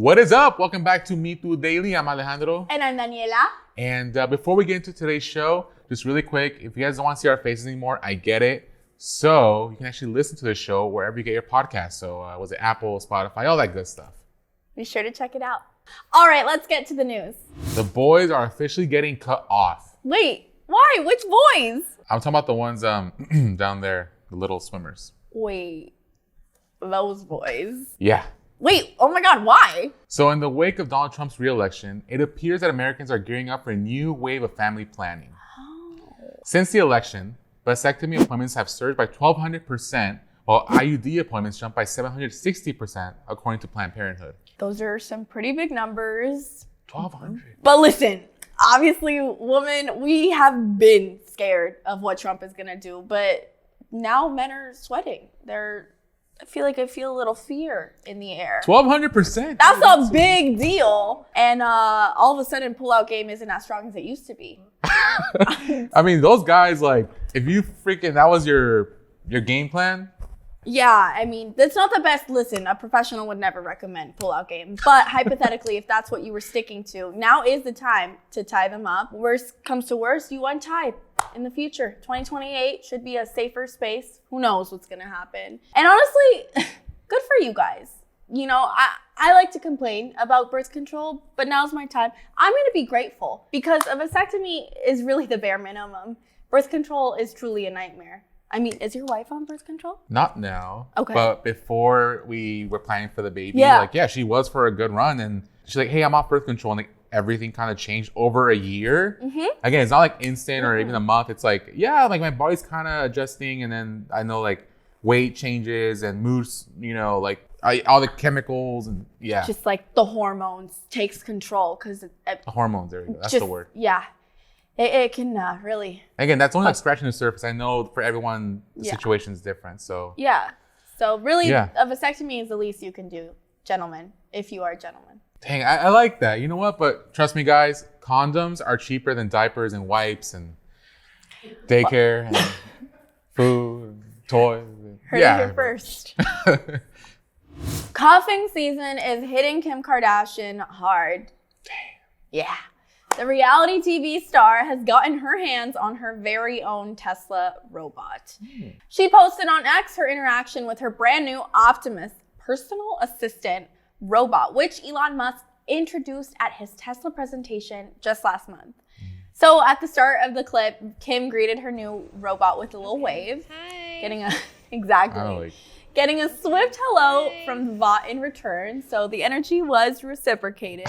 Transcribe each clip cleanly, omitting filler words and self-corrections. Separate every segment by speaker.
Speaker 1: What is up? Welcome back to Mitú Daily. I'm Alejandro.
Speaker 2: And I'm Daniela.
Speaker 1: And before we get into today's show, just really quick, if you guys don't want to see our faces anymore, I get it. So you can actually listen to the show wherever you get your podcast. So was it Apple, Spotify, all that good stuff.
Speaker 2: Be sure to check it out. All right, let's get to the news.
Speaker 1: The boys are officially getting cut off.
Speaker 2: Wait, why? Which boys?
Speaker 1: I'm talking about the ones down there, the little swimmers.
Speaker 2: Wait, those boys?
Speaker 1: Yeah.
Speaker 2: Wait, oh my God, why?
Speaker 1: So in the wake of Donald Trump's reelection, it appears that Americans are gearing up for a new wave of family planning.
Speaker 2: Oh.
Speaker 1: Since the election, vasectomy appointments have surged by 1,200%, while IUD appointments jumped by 760%, according to Planned Parenthood.
Speaker 2: Those are some pretty big numbers.
Speaker 1: 1,200.
Speaker 2: But listen, obviously, women, we have been scared of what Trump is going to do, but now men are sweating. I feel a little fear in the air.
Speaker 1: 1,200%.
Speaker 2: That's a big deal. And all of a sudden, pull-out game isn't as strong as it used to be.
Speaker 1: I mean, those guys, like, if you that was your game plan.
Speaker 2: Yeah, I mean, that's not the best. Listen, a professional would never recommend pull-out game. But hypothetically, if that's what you were sticking to, now is the time to tie them up. Worst comes to worst, you untie in the future. 2028 should be a safer space. Who knows what's going to happen? And honestly, good for you guys. You know, I like to complain about birth control, but now's my time. I'm going to be grateful because a vasectomy is really the bare minimum. Birth control is truly a nightmare. I mean, is your wife on birth control?
Speaker 1: Not now.
Speaker 2: Okay.
Speaker 1: But before we were planning for the baby, she was for a good run. And she's like, hey, I'm off birth control. And like, everything kind of changed over a year. Mm-hmm. Again, it's not like instant or even a month. It's like, like my body's kind of adjusting. And then I know like weight changes and moods, you know, like all the chemicals and
Speaker 2: Just like the hormones takes control because
Speaker 1: the hormones, there you go. That's the word.
Speaker 2: Yeah. It can really...
Speaker 1: Again, that's only like scratching the surface. I know for everyone, the situation is different. So
Speaker 2: yeah. So really, a vasectomy is the least you can do, gentlemen, if you are a gentleman.
Speaker 1: Dang, I like that. You know what? But trust me, guys, condoms are cheaper than diapers and wipes and daycare and food, toys.
Speaker 2: Heard it here first. Coughing season is hitting Kim Kardashian hard.
Speaker 1: Dang.
Speaker 2: Yeah. The reality TV star has gotten her hands on her very own Tesla robot. She posted on X her interaction with her brand new Optimus personal assistant robot, which Elon Musk introduced at his Tesla presentation just last month. So at the start of the clip, Kim greeted her new robot with a little wave. Hi. Getting a swift hello from the bot in return. So the energy was reciprocated.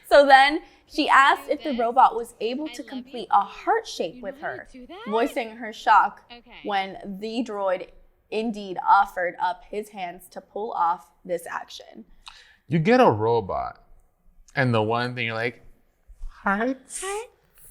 Speaker 2: So then she asked if the robot was able to complete a heart shape with her, voicing her shock when the droid indeed offered up his hands to pull off this action.
Speaker 1: You get a robot, and the one thing you're like, hearts?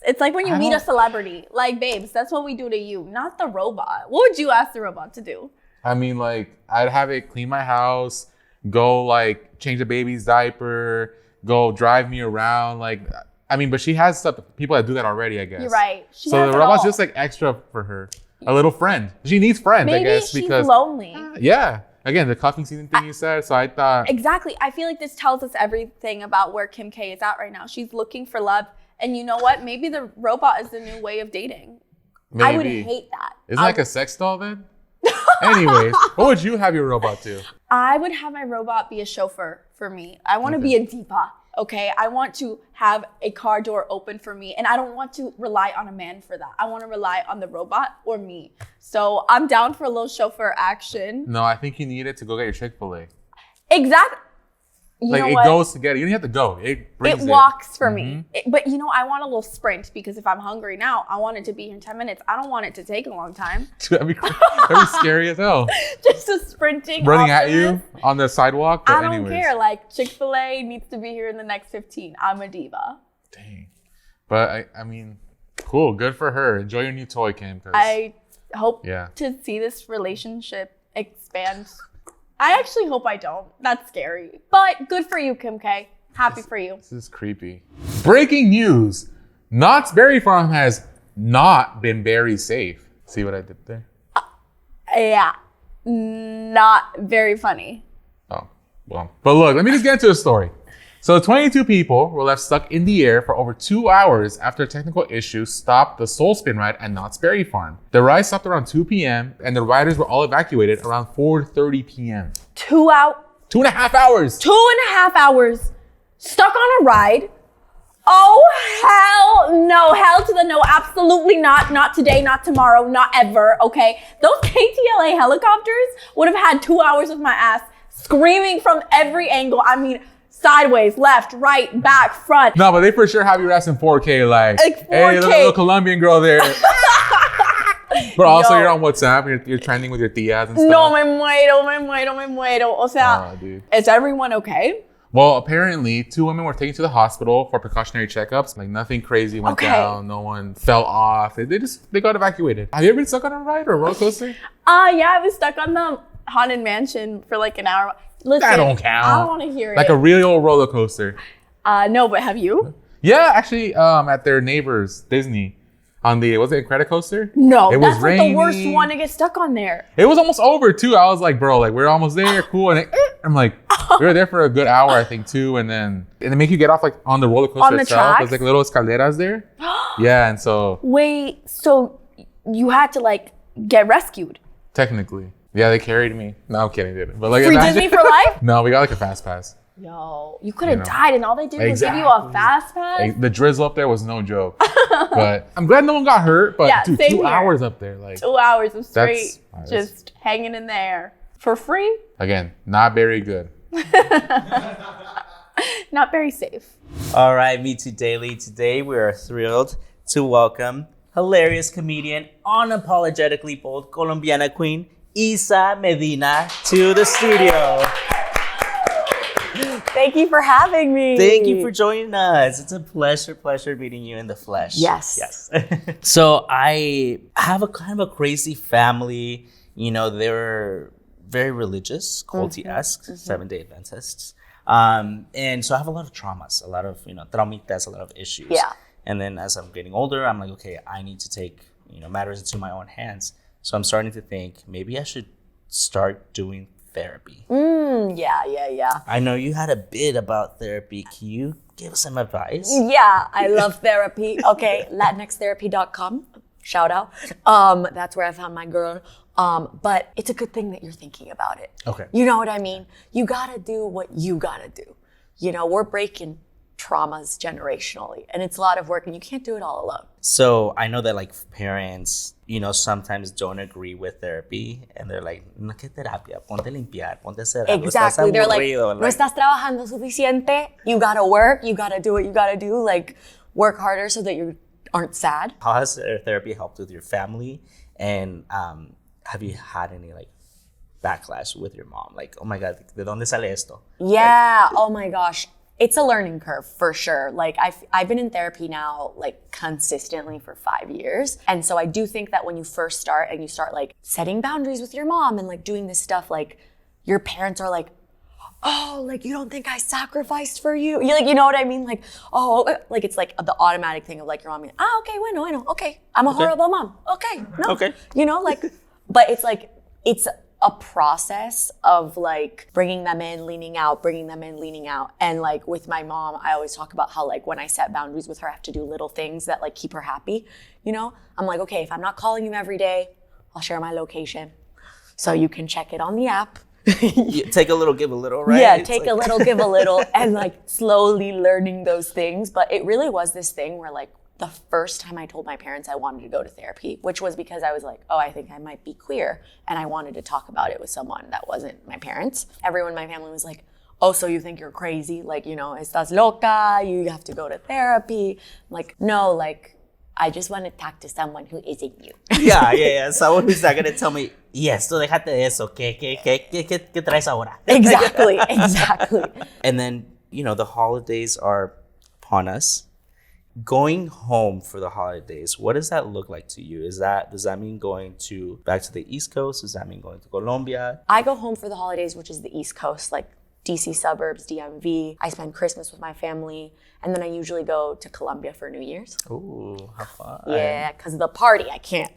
Speaker 2: It's like when you meet a celebrity. Like, babes, that's what we do to you, not the robot. What would you ask the robot to do?
Speaker 1: I mean, like, I'd have it clean my house, go, like, change the baby's diaper, go drive me around. Like, I mean, but she has people that do that already, I guess.
Speaker 2: You're right.
Speaker 1: So the robot's just, like, extra for her. A little friend. She needs friends, I guess.
Speaker 2: Maybe she's lonely.
Speaker 1: Yeah. Again, the coughing season thing you said, so I thought...
Speaker 2: Exactly. I feel like this tells us everything about where Kim K is at right now. She's looking for love. And you know what? Maybe the robot is the new way of dating. Maybe. I would hate that.
Speaker 1: Isn't it like a sex doll then? Anyways, what would you have your robot do?
Speaker 2: I would have my robot be a chauffeur for me. I want to be a diva, okay? I want to have a car door open for me, and I don't want to rely on a man for that. I want to rely on the robot or me. So I'm down for a little chauffeur action.
Speaker 1: No, I think you need it to go get your Chick-fil-A.
Speaker 2: Exactly.
Speaker 1: It goes together. You don't have to go. It
Speaker 2: walks for me. But, you know, I want a little sprint because if I'm hungry now, I want it to be here in 10 minutes. I don't want it to take a long time.
Speaker 1: Dude, that'd be scary as hell.
Speaker 2: Just a sprinting
Speaker 1: running at you on the sidewalk.
Speaker 2: I don't care. Like, Chick-fil-A needs to be here in the next 15. I'm a diva.
Speaker 1: Dang. But, I mean, cool. Good for her. Enjoy your new toy, Kim.
Speaker 2: I hope to see this relationship expand. I actually hope I don't. That's scary. But good for you, Kim K. Happy for you.
Speaker 1: This is creepy. Breaking news. Knott's Berry Farm has not been berry safe. See what I did there?
Speaker 2: Yeah. Not very funny.
Speaker 1: Oh. Well, but look, let me just get into the story. So 22 people were left stuck in the air for over 2 hours after a technical issue stopped the Soul Spin ride at Knott's Berry Farm. The ride stopped around 2 p.m. and the riders were all evacuated around 4:30 p.m. 2.5 hours.
Speaker 2: 2.5 hours stuck on a ride. Oh, hell no. Hell to the no. Absolutely not. Not today, not tomorrow, not ever. Okay. Those KTLA helicopters would have had 2 hours of my ass screaming from every angle. I mean, sideways, left, right, back, front.
Speaker 1: No, but they for sure have your ass in 4K. Like 4K. Hey, little Colombian girl there. But also you're on WhatsApp. You're trending with your tias and stuff.
Speaker 2: No, me muero. O sea, is everyone okay?
Speaker 1: Well, apparently 2 women were taken to the hospital for precautionary checkups. Like nothing crazy went down. No one fell off. They got evacuated. Have you ever been stuck on a ride or a roller coaster?
Speaker 2: Yeah, I was stuck on the Haunted Mansion for like an hour. Listen,
Speaker 1: that don't count.
Speaker 2: I don't want to hear it.
Speaker 1: Like a real old roller coaster.
Speaker 2: No, but have you?
Speaker 1: Yeah, actually, at their neighbors, Disney, on the, was it Incredicoaster?
Speaker 2: No, that's like the worst one to get stuck on there.
Speaker 1: It was almost over too. I was like, bro, like we're almost there, cool. And I'm like, we were there for a good hour, I think, too. And they make you get off like on the roller coaster
Speaker 2: on the
Speaker 1: itself.
Speaker 2: tracks?
Speaker 1: There's like little escaleras there. Yeah, and so.
Speaker 2: Wait, so you had to like get rescued?
Speaker 1: Technically. Yeah, they carried me. No, I'm kidding, they didn't. But like,
Speaker 2: Free Disney for life?
Speaker 1: No, we got like a fast pass.
Speaker 2: Yo, you could have died and all they did was give you a fast pass?
Speaker 1: Like, the drizzle up there was no joke. But I'm glad no one got hurt. But dude, 2 hours up there. Like
Speaker 2: 2 hours of straight just hanging in there for free?
Speaker 1: Again, not very good.
Speaker 2: Not very safe.
Speaker 3: All right, Me Too Daily. Today we are thrilled to welcome hilarious comedian, unapologetically bold Colombiana queen, Isa Medina, to the studio.
Speaker 4: Thank you for having me.
Speaker 3: Thank you for joining us. It's a pleasure meeting you in the flesh.
Speaker 4: Yes.
Speaker 3: So I have a kind of a crazy family. You know, they're very religious, culty-esque, 7-day Adventists. And so I have a lot of traumas, a lot of, traumitas, a lot of issues.
Speaker 4: Yeah.
Speaker 3: And then as I'm getting older, I'm like, okay, I need to take, matters into my own hands. So I'm starting to think maybe I should start doing therapy.
Speaker 4: Yeah.
Speaker 3: I know you had a bit about therapy. Can you give us some advice?
Speaker 4: Yeah, I love therapy. Okay, latinxtherapy.com. Shout out. That's where I found my girl. But it's a good thing that you're thinking about it.
Speaker 3: Okay.
Speaker 4: You know what I mean? You gotta do what you gotta do. We're breaking traumas generationally, and it's a lot of work, and you can't do it all alone.
Speaker 3: So I know that like parents, sometimes don't agree with therapy, and they're like, no, ¿qué terapia? Ponte a limpiar, ponte a hacer algo.
Speaker 4: Exactly. They're like,
Speaker 3: aburrido.
Speaker 4: no estás trabajando suficiente. You gotta work. You gotta do what you gotta do. Like, work harder so that you aren't sad.
Speaker 3: How has therapy helped with your family? And have you had any like backlash with your mom? Like, oh my God, ¿de dónde sale esto?
Speaker 4: Yeah. Oh my gosh. It's a learning curve for sure. Like I've been in therapy now like consistently for 5 years. And so I do think that when you first start and you start like setting boundaries with your mom and like doing this stuff, like your parents are like, oh, like you don't think I sacrificed for you? You like, you know what I mean? Like, oh, like it's like the automatic thing of like your mom being, okay, bueno, okay. I'm a horrible mom. Okay, no.
Speaker 3: Okay.
Speaker 4: But it's like, it's a process of like bringing them in, leaning out. And like with my mom, I always talk about how like when I set boundaries with her, I have to do little things that like keep her happy. I'm like, okay, if I'm not calling you every day, I'll share my location so you can check it on the app.
Speaker 3: Take a little, give a little, right?
Speaker 4: Yeah, take a little, give a little, and like slowly learning those things. But it really was this thing where like the first time I told my parents I wanted to go to therapy, which was because I was like, oh, I think I might be queer. And I wanted to talk about it with someone that wasn't my parents. Everyone in my family was like, oh, so you think you're crazy? Like, estás loca, you have to go to therapy. I'm like, no, like, I just want to talk to someone who isn't you.
Speaker 3: Yeah. Someone who's not going to tell me, yes, tú déjate de eso. ¿Qué traes ahora?
Speaker 4: Exactly.
Speaker 3: And then, the holidays are upon us. Going home for the holidays, what does that look like to you? Does that mean going back to the East Coast? Does that mean going to Colombia?
Speaker 4: I go home for the holidays, which is the East Coast, like DC suburbs, DMV. I spend Christmas with my family, and then I usually go to Colombia for New Year's.
Speaker 3: Ooh, how fun.
Speaker 4: Yeah, because of the party, I can't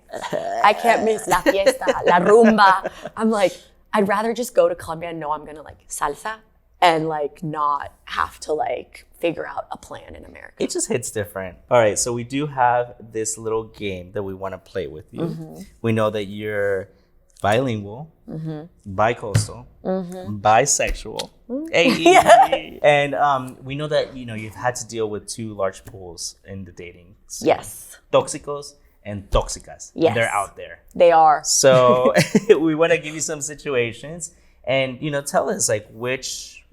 Speaker 4: miss la fiesta, la rumba. I'm like, I'd rather just go to Colombia and know I'm gonna like salsa and like not have to like figure out a plan in America.
Speaker 3: It just hits different. All right, so we do have this little game that we want to play with you. We know that you're bilingual, bi-coastal, bisexual, hey. And we know that you've had to deal with two large pools in the dating scene.
Speaker 4: Yes.
Speaker 3: Toxicos and toxicas.
Speaker 4: Yes.
Speaker 3: They're out there.
Speaker 4: They are.
Speaker 3: So we want to give you some situations and tell us like which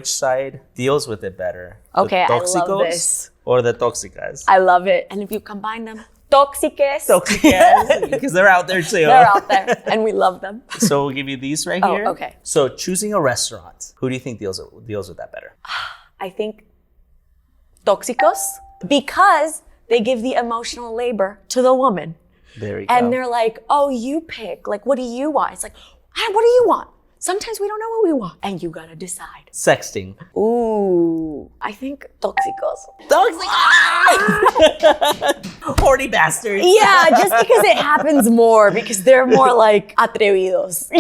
Speaker 3: side deals with it better.
Speaker 4: Okay,
Speaker 3: the
Speaker 4: I love
Speaker 3: toxicos
Speaker 4: this.
Speaker 3: or the toxicas.
Speaker 4: I love it. And if you combine them, toxiques.
Speaker 3: Toxicas, because they're out there too.
Speaker 4: They're out there and we love them.
Speaker 3: So we'll give you these right here.
Speaker 4: Okay.
Speaker 3: So choosing a restaurant, who do you think deals with that better?
Speaker 4: I think toxicos, because they give the emotional labor to the woman.
Speaker 3: There you go.
Speaker 4: And they're like, oh, you pick. Like, what do you want? It's like, what do you want? Sometimes we don't know what we want. And you gotta decide.
Speaker 3: Sexting.
Speaker 4: Ooh, I think toxicos.
Speaker 3: Horny bastards.
Speaker 4: Yeah, just because it happens more, because they're more like atrevidos.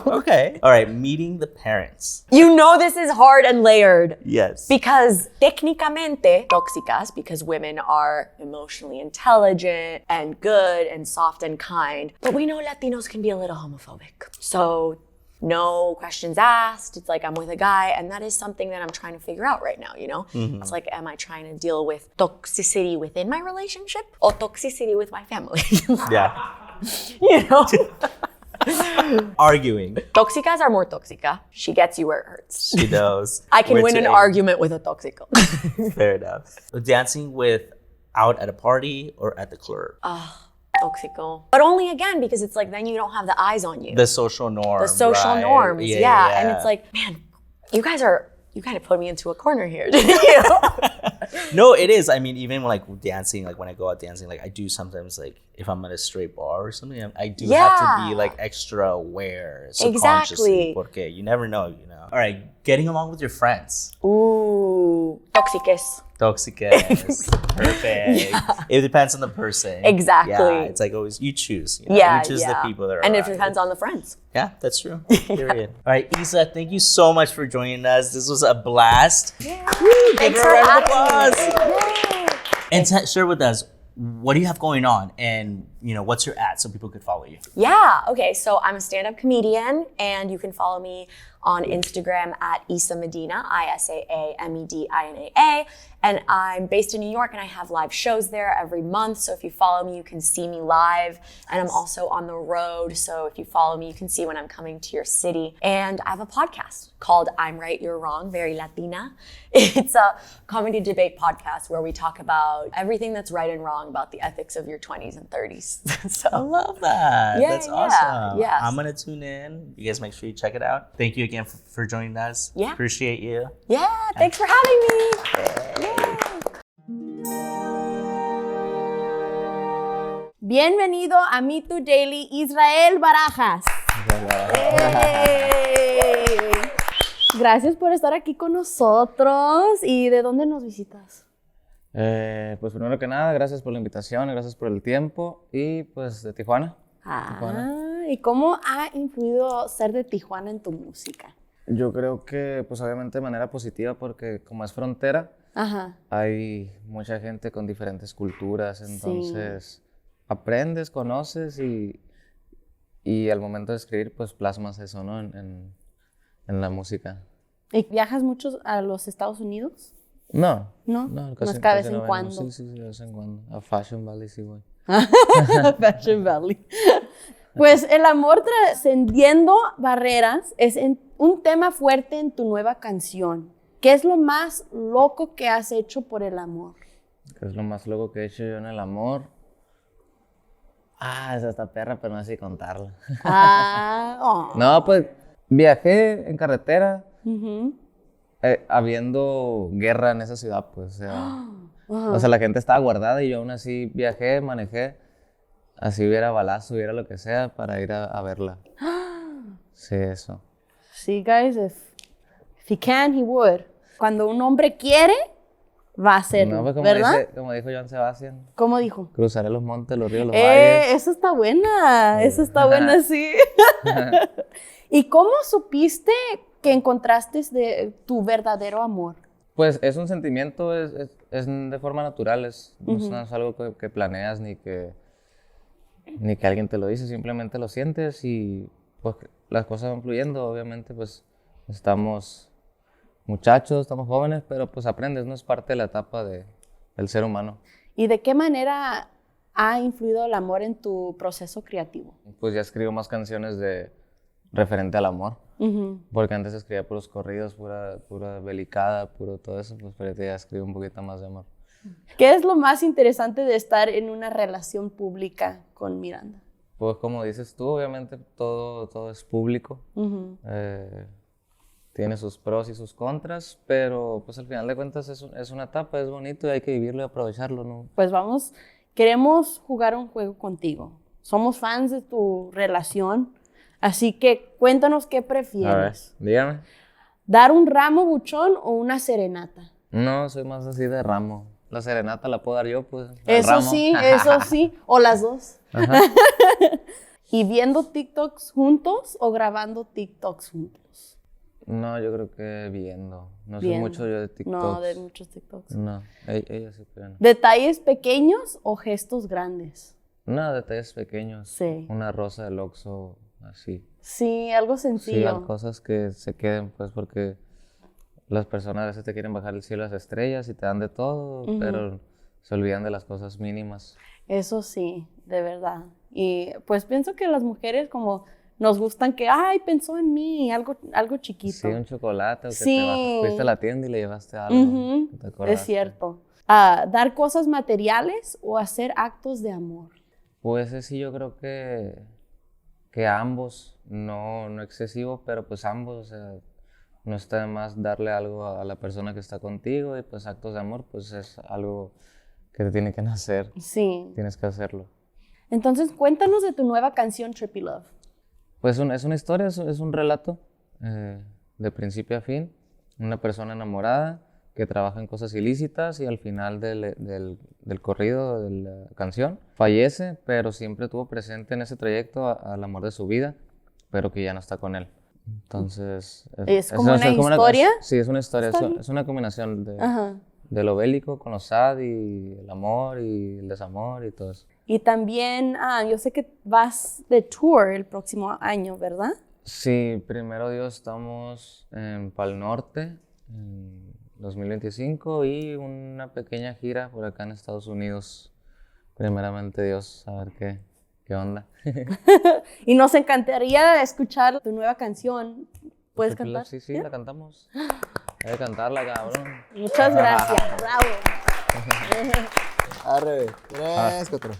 Speaker 3: Okay. All right, meeting the parents.
Speaker 4: This is hard and layered.
Speaker 3: Yes.
Speaker 4: Because técnicamente, tóxicas, because women are emotionally intelligent and good and soft and kind. But we know Latinos can be a little homophobic. So no questions asked. It's like I'm with a guy, and that is something that I'm trying to figure out right now, It's like, am I trying to deal with toxicity within my relationship or toxicity with my family?
Speaker 3: Yeah. Arguing.
Speaker 4: Toxicas are more toxica. She gets you where it hurts.
Speaker 3: She knows.
Speaker 4: I can win an argument with a toxico.
Speaker 3: Fair enough. Dancing out at a party or at the club?
Speaker 4: Toxico. But only again because it's like then you don't have the eyes on you.
Speaker 3: The social norm.
Speaker 4: The social
Speaker 3: right?
Speaker 4: norms. Yeah. And it's like, man, you kind of put me into a corner here. Didn't you?
Speaker 3: No, it is. I mean, even like dancing, like when I go out dancing, like I do sometimes like if I'm at a straight bar or something, I do have to be like extra aware subconsciously.
Speaker 4: Exactly.
Speaker 3: Porque you never know, All right, getting along with your friends.
Speaker 4: Ooh, toxiques.
Speaker 3: Toxicas. Perfect. Yeah. It depends on the person.
Speaker 4: Exactly.
Speaker 3: Yeah, it's like always you choose. You choose the people that are
Speaker 4: and
Speaker 3: around.
Speaker 4: it depends on the friends.
Speaker 3: Yeah, that's true. Period. All right, Isa, thank you so much for joining us. This was a blast.
Speaker 4: Yeah.
Speaker 3: Woo,
Speaker 4: Thanks for having
Speaker 3: me. And share with us, what do you have going on? And, what's your ad so people could follow you?
Speaker 4: Yeah. Okay. So I'm a stand-up comedian, and you can follow me on Instagram at Isa Medina, ISAAMEDINAA. And I'm based in New York, and I have live shows there every month. So if you follow me, you can see me live. And I'm also on the road. So if you follow me, you can see when I'm coming to your city. And I have a podcast called I'm Right, You're Wrong, Very Latina. It's a comedy debate podcast where we talk about everything that's right and wrong about the ethics of your 20s and 30s.
Speaker 3: I love that.
Speaker 4: Yeah,
Speaker 3: That's awesome.
Speaker 4: Yeah.
Speaker 3: I'm going to tune in. You guys make sure you check it out. Thank you again for joining us.
Speaker 4: Yeah.
Speaker 3: Appreciate you.
Speaker 4: Yeah, thanks for having me.
Speaker 2: Bienvenido a mitú Daily, Ysrael Barajas. ¡Hey! Gracias por estar aquí con nosotros. ¿Y de dónde nos visitas?
Speaker 5: Pues primero que nada, gracias por la invitación, gracias por el tiempo y pues de Tijuana.
Speaker 2: ¿Y cómo ha influido ser de Tijuana en tu música?
Speaker 5: Yo creo que pues obviamente de manera positiva porque como es frontera, hay mucha gente con diferentes culturas, entonces aprendes, conoces y al momento de escribir pues plasmas eso, ¿no? En la música.
Speaker 2: ¿Y viajas mucho a los Estados Unidos?
Speaker 5: No,
Speaker 2: casi, cada vez en cuando.
Speaker 5: Sí, de vez en cuando. A Fashion Valley sí voy.
Speaker 2: Fashion Valley. Pues el amor trascendiendo barreras es un tema fuerte en tu nueva canción. ¿Qué es lo más loco que has hecho por el amor?
Speaker 5: ¿Qué es lo más loco que he hecho yo en el amor? Es esta perra, pero no sé si contarla. No, pues viajé en carretera habiendo guerra en esa ciudad, pues. O sea, la gente estaba guardada y yo aún así viajé, manejé. Así hubiera balazo, hubiera lo que sea para ir a verla. Sí, eso.
Speaker 2: Sí, guys, if he can, he would. Cuando un hombre quiere, va a hacerlo,
Speaker 5: no, pues
Speaker 2: ¿verdad?
Speaker 5: Como dijo Joan Sebastián.
Speaker 2: ¿Cómo dijo?
Speaker 5: Cruzaré los montes, los ríos, los valles.
Speaker 2: Eso está buena, sí. ¿Y cómo supiste que encontraste de tu verdadero amor?
Speaker 5: Pues es un sentimiento, es de forma natural, no es algo que planeas ni que alguien te lo dice, simplemente lo sientes y pues las cosas van fluyendo. Obviamente pues estamos muchachos, estamos jóvenes, pero pues aprendes, ¿no? Es parte de la etapa del ser humano.
Speaker 2: ¿Y de qué manera ha influido el amor en tu proceso creativo?
Speaker 5: Pues ya escribo más canciones referente al amor, porque antes escribía puros corridos, pura belicada, puro todo eso, pues ahorita ya escribo un poquito más de amor.
Speaker 2: ¿Qué es lo más interesante de estar en una relación pública con Miranda?
Speaker 5: Pues como dices tú, obviamente todo es público. Tiene sus pros y sus contras, pero pues al final de cuentas es una etapa, es bonito y hay que vivirlo y aprovecharlo, ¿no?
Speaker 2: Pues queremos jugar un juego contigo. Somos fans de tu relación, así que cuéntanos qué prefieres.
Speaker 5: A ver, dígame.
Speaker 2: ¿Dar un ramo buchón o una serenata?
Speaker 5: No, soy más así de ramo. La serenata la puedo dar yo, pues.
Speaker 2: Eso sí, o las dos.
Speaker 5: Ajá.
Speaker 2: ¿Y viendo TikToks juntos o grabando TikToks juntos?
Speaker 5: No, yo creo que viendo. No soy
Speaker 2: Viendo.
Speaker 5: mucho yo de TikToks.
Speaker 2: No, de muchos TikToks.
Speaker 5: No, ella sí, pero no.
Speaker 2: ¿Detalles pequeños o gestos grandes?
Speaker 5: No, detalles pequeños.
Speaker 2: Sí.
Speaker 5: Una rosa del Oxxo, así.
Speaker 2: Sí, algo
Speaker 5: Sí,
Speaker 2: sencillo.
Speaker 5: las cosas que se queden, pues, porque las personas a veces te quieren bajar el cielo a las estrellas y te dan de todo, pero se olvidan de las cosas mínimas.
Speaker 2: Eso sí, de verdad. Y pues pienso que las mujeres como nos gustan que, ay, pensó en mí, algo chiquito.
Speaker 5: Sí, un chocolate, o que
Speaker 2: Sí.
Speaker 5: fuiste a la tienda y le llevaste algo. que te
Speaker 2: Es
Speaker 5: acordaste.
Speaker 2: cierto. ¿Dar cosas materiales o hacer actos de amor?
Speaker 5: Pues sí, yo creo que ambos, no excesivo, pero pues ambos, o sea, no está de más darle algo a la persona que está contigo y pues actos de amor, pues es algo que te tiene que nacer,
Speaker 2: Sí.
Speaker 5: tienes que hacerlo.
Speaker 2: Entonces, cuéntanos de tu nueva canción, Trippy Love.
Speaker 5: Pues es una historia, es un relato de principio a fin, una persona enamorada que trabaja en cosas ilícitas y al final del corrido, de la canción, fallece, pero siempre tuvo presente en ese trayecto al amor de su vida, pero que ya no está con él. Entonces...
Speaker 2: ¿Es como una historia?
Speaker 5: Sí, es una historia,
Speaker 2: Está bien.
Speaker 5: es una combinación
Speaker 2: Ajá.
Speaker 5: de lo bélico con lo sad y el amor y el desamor y todo eso.
Speaker 2: Y también, yo sé que vas de tour el próximo año, ¿verdad?
Speaker 5: Sí, primero Dios, estamos en Pal Norte en 2025 y una pequeña gira por acá en Estados Unidos. Primeramente Dios, a ver qué onda.
Speaker 2: Y nos encantaría escuchar tu nueva canción. ¿Puedes cantar?
Speaker 5: Sí, sí, la cantamos. Hay que cantarla, cabrón.
Speaker 2: Muchas gracias. Bravo.
Speaker 6: Arre, 3, 4.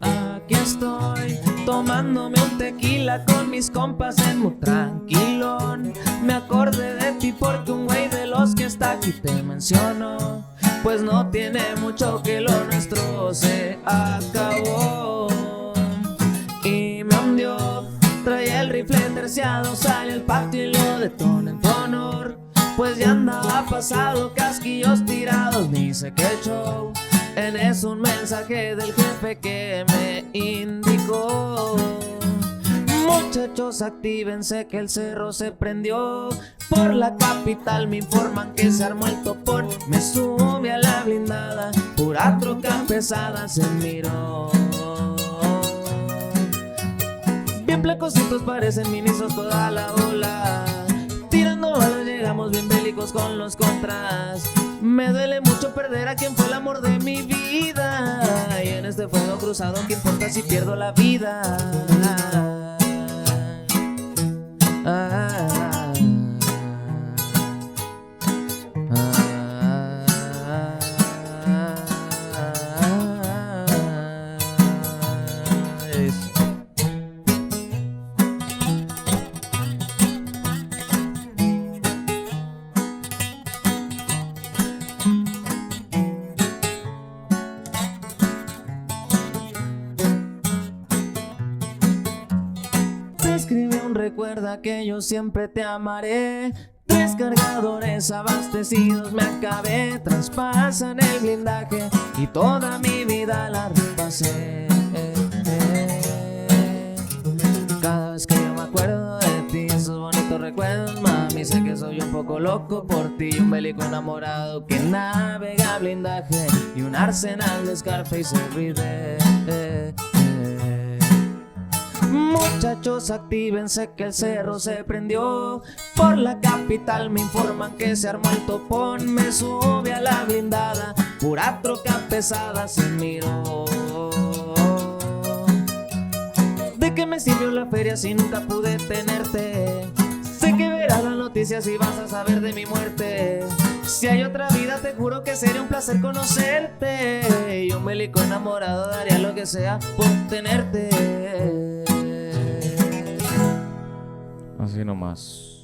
Speaker 7: Aquí estoy tomándome un tequila con mis compas en muy tranquilón. Me acordé de ti porque un güey de los que está aquí te mencionó. Pues no tiene mucho que lo nuestro se acabó. Y me hundió, traía el rifle terciado, sale al patio y lo detona en tu honor. Pues ya andaba pasado, casquillos tirados, ni sé qué show. En eso un mensaje del jefe que me indicó: muchachos, actívense que el cerro se prendió. Por la capital me informan que se armó el topón. Me subí a la blindada, pura troca pesada se miró. Bien placositos parecen minisos toda la ola. Tirando balas llegamos bien bélicos con los contras. Me duele mucho perder a quien fue el amor de mi vida. Y en este fuego cruzado, ¿qué importa si pierdo la vida? recuerda que yo siempre te amaré. 3 cargadores abastecidos me acabé, traspasan el blindaje y toda mi vida la repasé. Cada vez que yo me acuerdo de ti, esos bonitos recuerdos, mami, sé que soy un poco loco por ti. Un bélico enamorado que navega blindaje y un arsenal de Scarface everyday. Muchachos, actívense que el cerro se prendió. Por la capital me informan que se armó el topón. Me sube a la blindada, pura troca pesada se miró. ¿De qué me sirvió la feria si nunca pude tenerte? Sé que verás las noticias y vas a saber de mi muerte. Si hay otra vida te juro que sería un placer conocerte. Y un bélico enamorado daría lo que sea por tenerte.
Speaker 5: Así nomás.